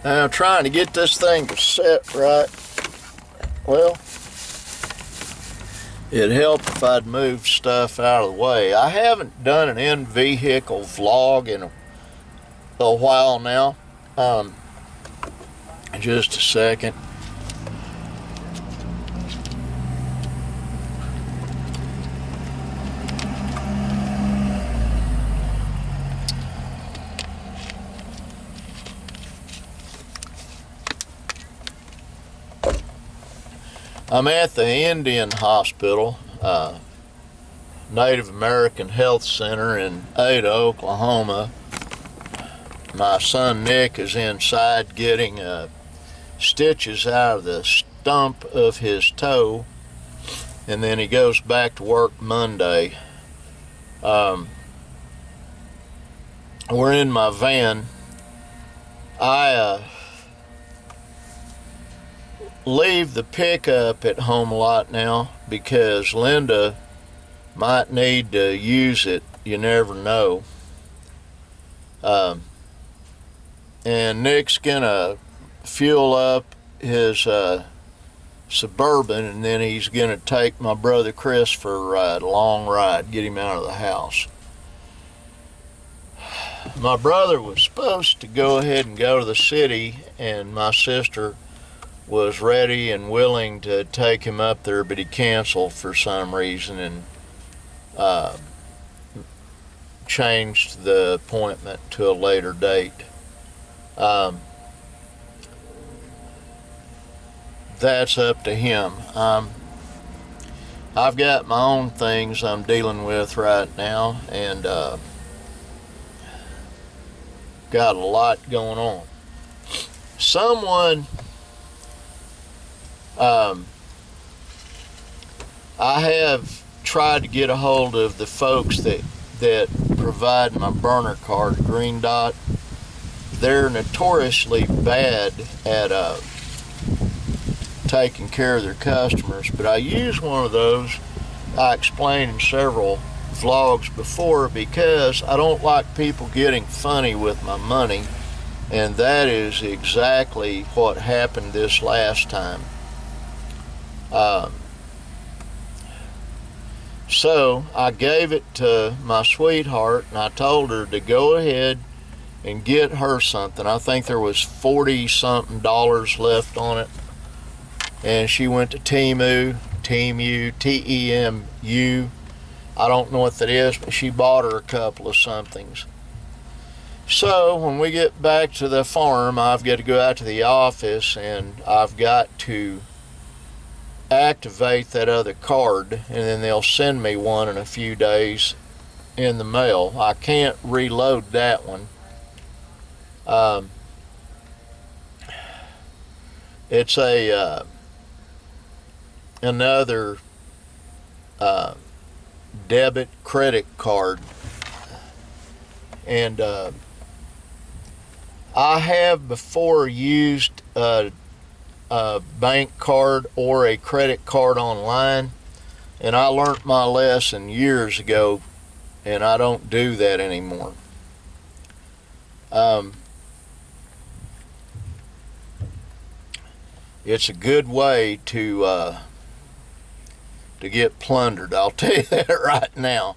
Now trying to get this thing to set right. Well, it'd help if I'd moved stuff out of the way. I haven't done an in-vehicle vlog in a while now. Just a second. I'm at the Indian Hospital, Native American Health Center in Ada, Oklahoma. My son Nick is inside getting stitches out of the stump of his toe, and then he goes back to work Monday. We're in my van. I leave the pickup at home a lot now because Linda might need to use it. You never know. And Nick's gonna fuel up his Suburban, and then he's gonna take my brother Chris for a ride, a long ride, get him out of the house. My brother was supposed to go ahead and go to the city, and my sister was ready and willing to take him up there, but he canceled for some reason and changed the appointment to a later date. That's up to him. I've got my own things I'm dealing with right now, and got a lot going on. Someone I have tried to get a hold of the folks that provide my burner card, Green Dot. They're notoriously bad at taking care of their customers, but I use one of those. I explained in several vlogs before, because I don't like people getting funny with my money, and that is exactly what happened this last time. So I gave it to my sweetheart, and I told her to go ahead and get her something. I think there was $40-something left on it, and she went to Temu, T-E-M-U. I don't know what that is, but she bought her a couple of somethings. So when we get back to the farm, I've got to go out to the office, and I've got to activate that other card, and then they'll send me one in a few days in the mail. I can't reload that one. It's another debit credit card, and I have before used a bank card or a credit card online, and I learned my lesson years ago, and I don't do that anymore. It's a good way to get plundered, I'll tell you that right now.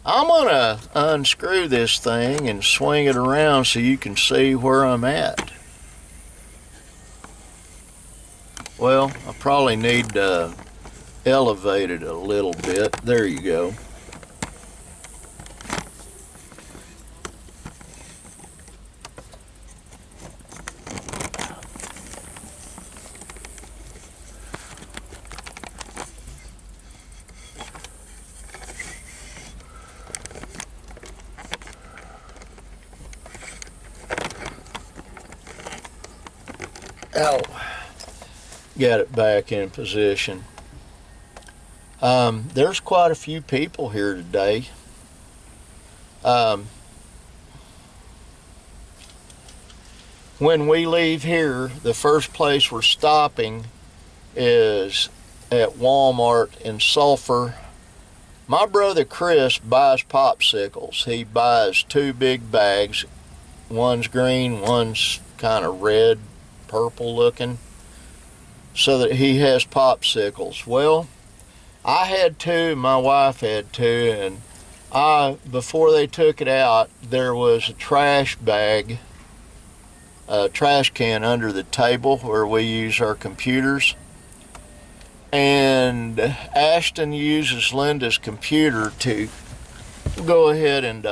I'm gonna unscrew this thing and swing it around so you can see where I'm at. Well, I probably need to elevate it a little bit. There you go. Oh, got it back in position. There's quite a few people here today. When we leave here, the first place we're stopping is at Walmart in Sulphur. My brother Chris buys popsicles. He buys 2 big bags. One's green, one's kind of red, purple looking, so that he has popsicles. Well, I had two, my wife had two, and before they took it out, there was a trash bag, a trash can under the table where we use our computers. And Ashton uses Linda's computer to go ahead and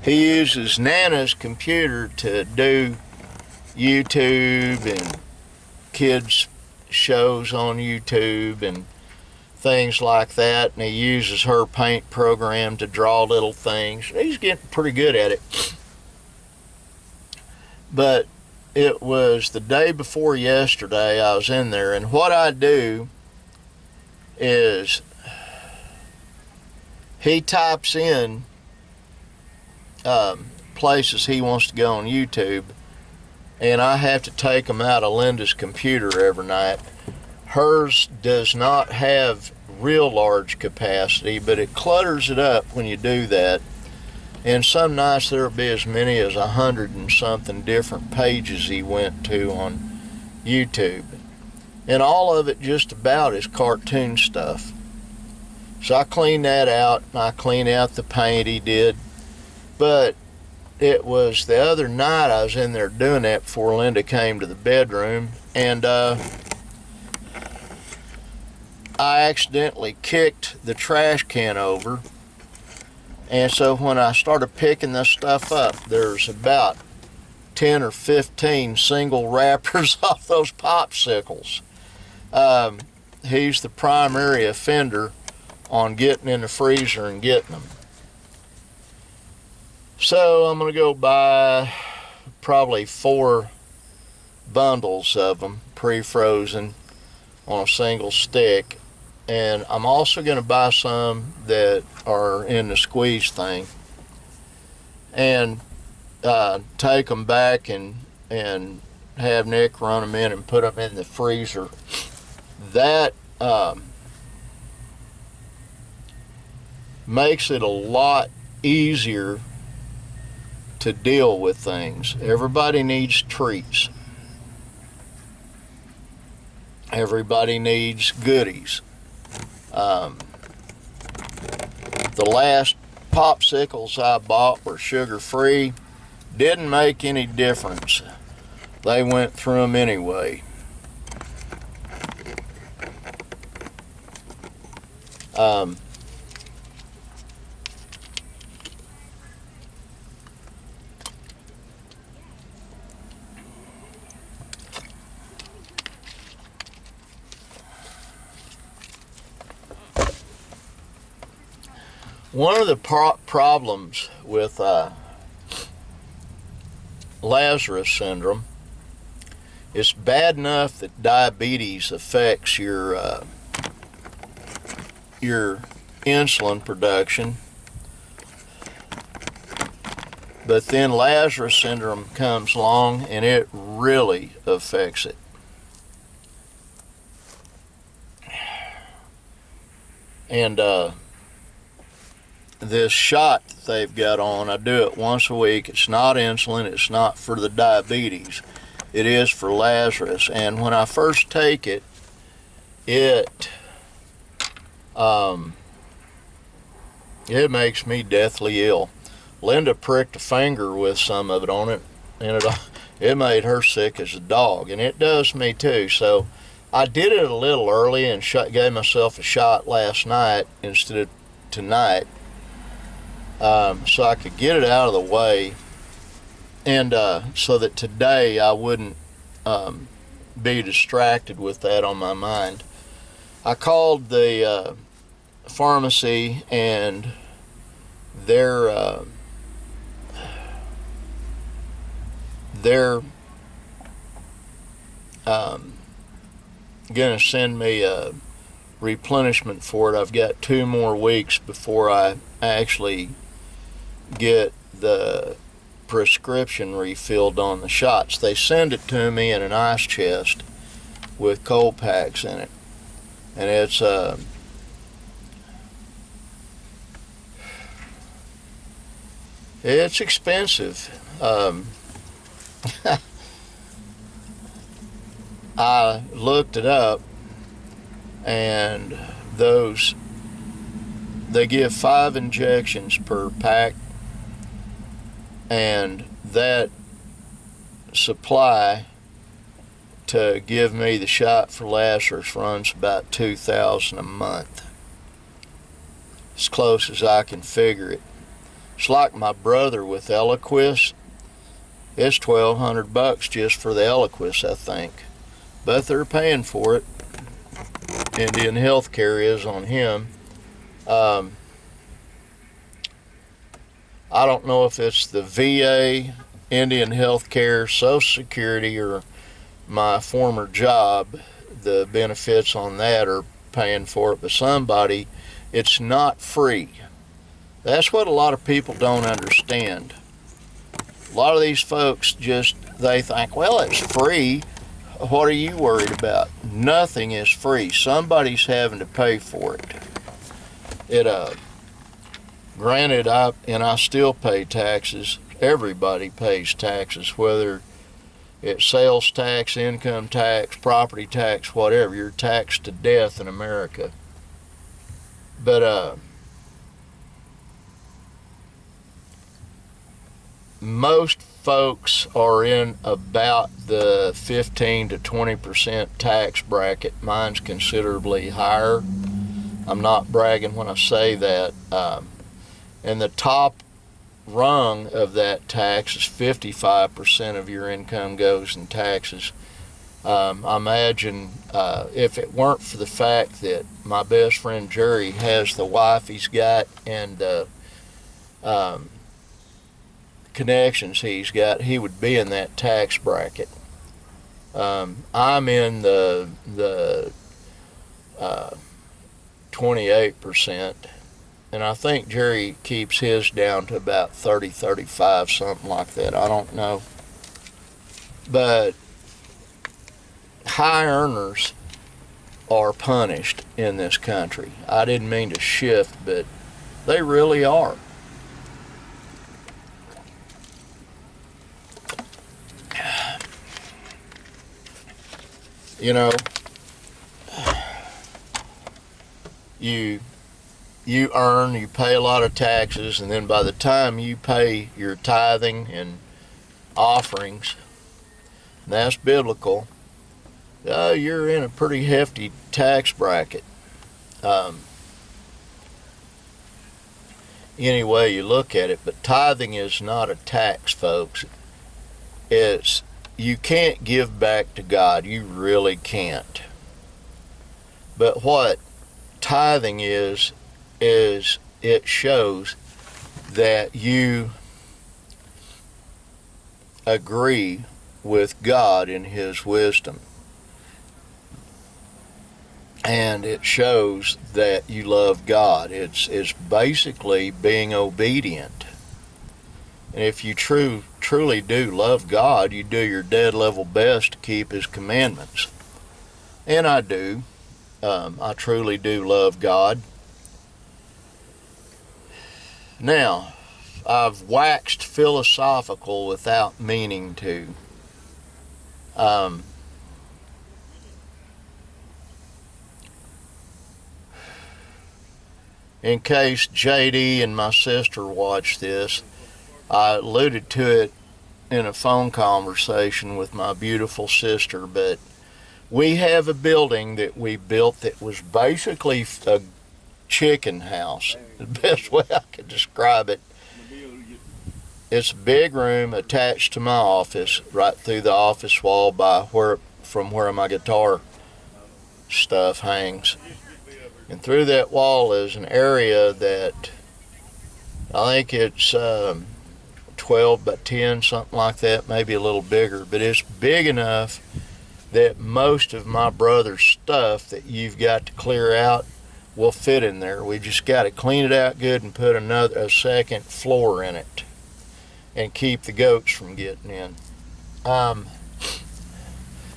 he uses Nana's computer to do YouTube and kids shows on YouTube and things like that, and he uses her paint program to draw little things. He's getting pretty good at it. But it was the day before yesterday I was in there, and what I do is he types in places he wants to go on YouTube, and I have to take them out of Linda's computer every night. Hers does not have real large capacity, but it clutters it up when you do that. And some nights there'll be as many as 100 and something different pages he went to on YouTube. And all of it just about is cartoon stuff. So I cleaned that out, and I cleaned out the paint he did. But it was the other night I was in there doing that before Linda came to the bedroom, and I accidentally kicked the trash can over, and so when I started picking this stuff up, there's about 10 or 15 single wrappers off those popsicles. He's the primary offender on getting in the freezer and getting them. So I'm going to go buy probably 4 bundles of them, pre-frozen, on a single stick. And I'm also going to buy some that are in the squeeze thing, and take them back and have Nick run them in and put them in the freezer. That makes it a lot easier to deal with things. Everybody needs treats. Everybody needs goodies. The last popsicles I bought were sugar-free. Didn't make any difference. They went through them anyway. One of the problems with Lazarus syndrome, it's bad enough that diabetes affects your insulin production, but then Lazarus syndrome comes along and it really affects it. And this shot that they've got on, I do it once a week. It's not insulin, it's not for the diabetes, it is for Lazarus. And when I first take it, it makes me deathly ill. Linda pricked a finger with some of it on it, and it made her sick as a dog, and it does me too. So I did it a little early and gave myself a shot last night instead of tonight, so I could get it out of the way, and so that today I wouldn't be distracted with that on my mind. I called the pharmacy, and they're gonna send me a replenishment for it. I've got 2 more weeks before I actually get the prescription refilled on the shots. They send it to me in an ice chest with cold packs in it, and it's It's expensive. I looked it up, and they give 5 injections per pack, and that supply to give me the shot for Lazarus runs about $2,000 a month, as close as I can figure it. It's like my brother with Eliquis. It's $1,200 just for the Eliquis, I think, but they're paying for it. Indian Healthcare is on him. I don't know if it's the VA, Indian Healthcare, Social Security, or my former job. The benefits on that are paying for it, but somebody, it's not free. That's what a lot of people don't understand. A lot of these folks they think, well, it's free. What are you worried about? Nothing is free. Somebody's having to pay for it. Granted, I still pay taxes. Everybody pays taxes, whether it's sales tax, income tax, property tax, whatever. You're taxed to death in America. But most folks are in about the 15 to 20% tax bracket. Mine's considerably higher. I'm not bragging when I say that. And the top rung of that tax is 55% of your income goes in taxes. I imagine if it weren't for the fact that my best friend Jerry has the wife he's got and connections he's got, he would be in that tax bracket. I'm in the 28%, and I think Jerry keeps his down to about 30, 35, something like that. I don't know. But high earners are punished in this country. I didn't mean to shift, but they really are. You know, you earn, you pay a lot of taxes, and then by the time you pay your tithing and offerings, and that's biblical, you're in a pretty hefty tax bracket. Any way you look at it, but tithing is not a tax, folks. You can't give back to God. You really can't. But what tithing is it shows that you agree with God in His wisdom. And it shows that you love God. It's basically being obedient. And if you truly do love God, you do your dead level best to keep His commandments. And I do. I truly do love God. Now, I've waxed philosophical without meaning to. In case JD and my sister watch this, I alluded to it in a phone conversation with my beautiful sister, but we have a building that we built that was basically a chicken house, the best way I could describe it. It's a big room attached to my office, right through the office wall from where my guitar stuff hangs. And through that wall is an area that I think it's 12 by 10, something like that, maybe a little bigger, but it's big enough that most of my brother's stuff that you've got to clear out will fit in there. We just got to clean it out good and put a second floor in it and keep the goats from getting in.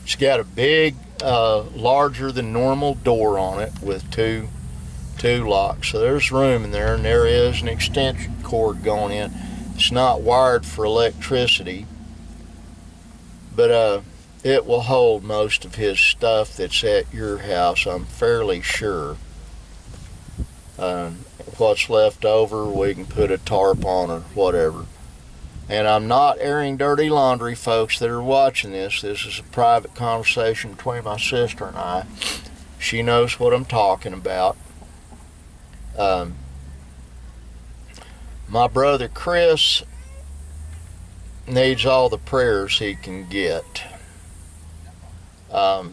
It's got a big, larger than normal door on it with two locks. So there's room in there, and there is an extension cord going in. It's not wired for electricity, but it will hold most of his stuff that's at your house, I'm fairly sure. What's left over, we can put a tarp on or whatever. And I'm not airing dirty laundry, folks that are watching this. This is a private conversation between my sister and I. She knows what I'm talking about. My brother Chris needs all the prayers he can get. I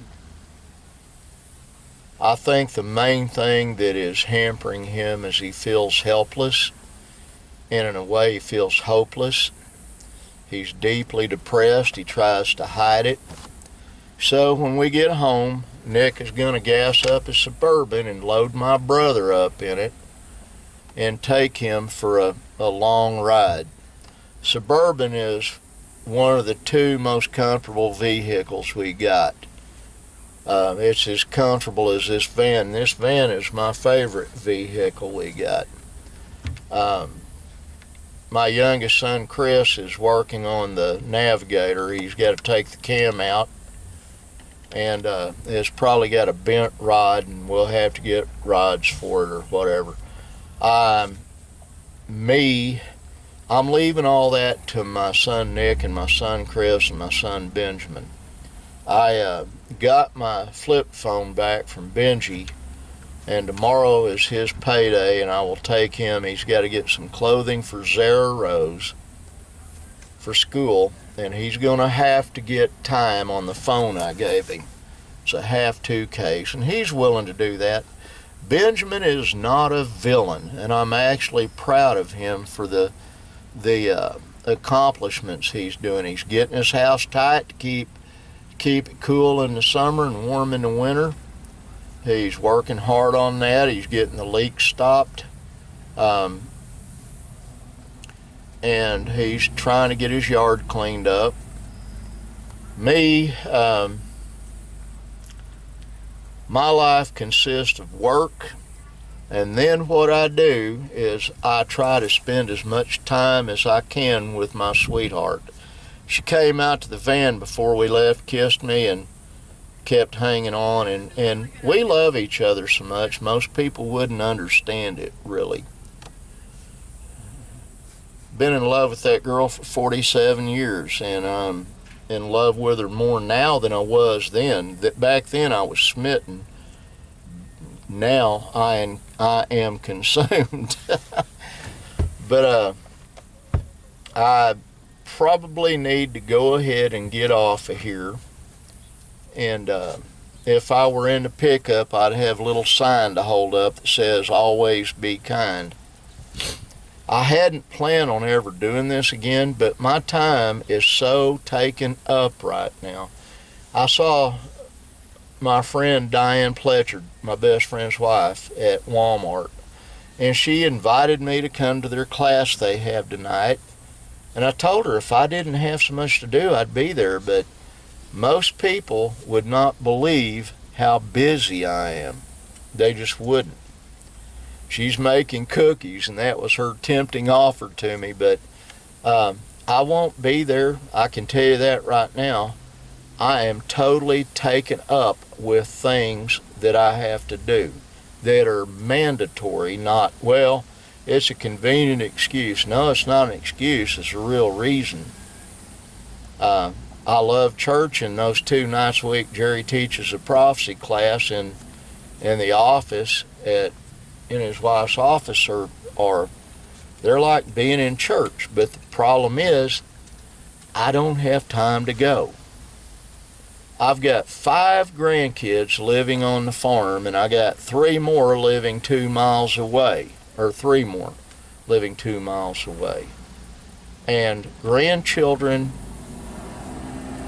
think the main thing that is hampering him is he feels helpless, and in a way he feels hopeless. He's deeply depressed. He tries to hide it. So when we get home, Nick is going to gas up his Suburban and load my brother up in it and take him for a long ride. Suburban is one of the two most comfortable vehicles we got. It's as comfortable as this van. This van is my favorite vehicle we got. My youngest son, Chris, is working on the Navigator. He's got to take the cam out, and it's probably got a bent rod, and we'll have to get rods for it or whatever. I'm leaving all that to my son Nick and my son Chris and my son Benjamin. I got my flip phone back from Benji, and tomorrow is his payday, and I will take him. He's got to get some clothing for Zara Rose for school, and he's going to have to get time on the phone I gave him. It's a have-to case, and he's willing to do that. Benjamin is not a villain, and I'm actually proud of him for the accomplishments he's doing. He's getting his house tight to keep it cool in the summer and warm in the winter. He's working hard on that. He's getting the leaks stopped. And he's trying to get his yard cleaned up. Me, my life consists of work, and then what I do is I try to spend as much time as I can with my sweetheart. She came out to the van before we left, kissed me, and kept hanging on, and we love each other so much, most people wouldn't understand it, really. Been in love with that girl for 47 years, and I'm in love with her more now than I was then. Back then I was smitten. Now I am consumed. But I probably need to go ahead and get off of here. And if I were in the pickup, I'd have a little sign to hold up that says, "Always be kind." I hadn't planned on ever doing this again, but my time is so taken up right now. I saw my friend Diane Pletcher, my best friend's wife, at Walmart, and she invited me to come to their class they have tonight. And I told her if I didn't have so much to do, I'd be there, but most people would not believe how busy I am. They just wouldn't. She's making cookies, and that was her tempting offer to me, but I won't be there. I can tell you that right now. I am totally taken up with things that I have to do that are mandatory, not, well, it's a convenient excuse. No, it's not an excuse. It's a real reason. I love church, and those 2 nights a week Jerry teaches a prophecy class in the office in his wife's office are they're like being in church. But the problem is I don't have time to go. I've got 5 grandkids living on the farm, and I got 3 more living 2 miles away, or 3 more living 2 miles away. And grandchildren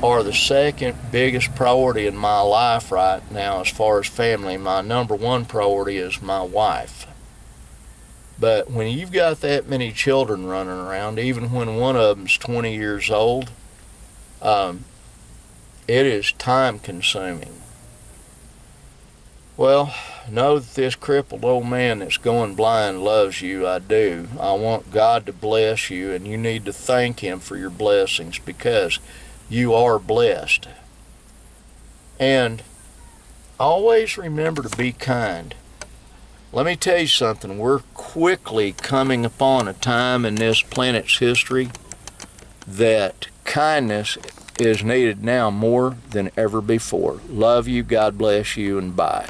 are the second biggest priority in my life right now as far as family. My number 1 priority is my wife. But when you've got that many children running around, even when one of them's 20 years old, it is time consuming. Well, know that this crippled old man that's going blind loves you. I do. I want God to bless you, and you need to thank Him for your blessings because you are blessed. And always remember to be kind. Let me tell you something. We're quickly coming upon a time in this planet's history that kindness is needed now more than ever before. Love you, God bless you, and bye.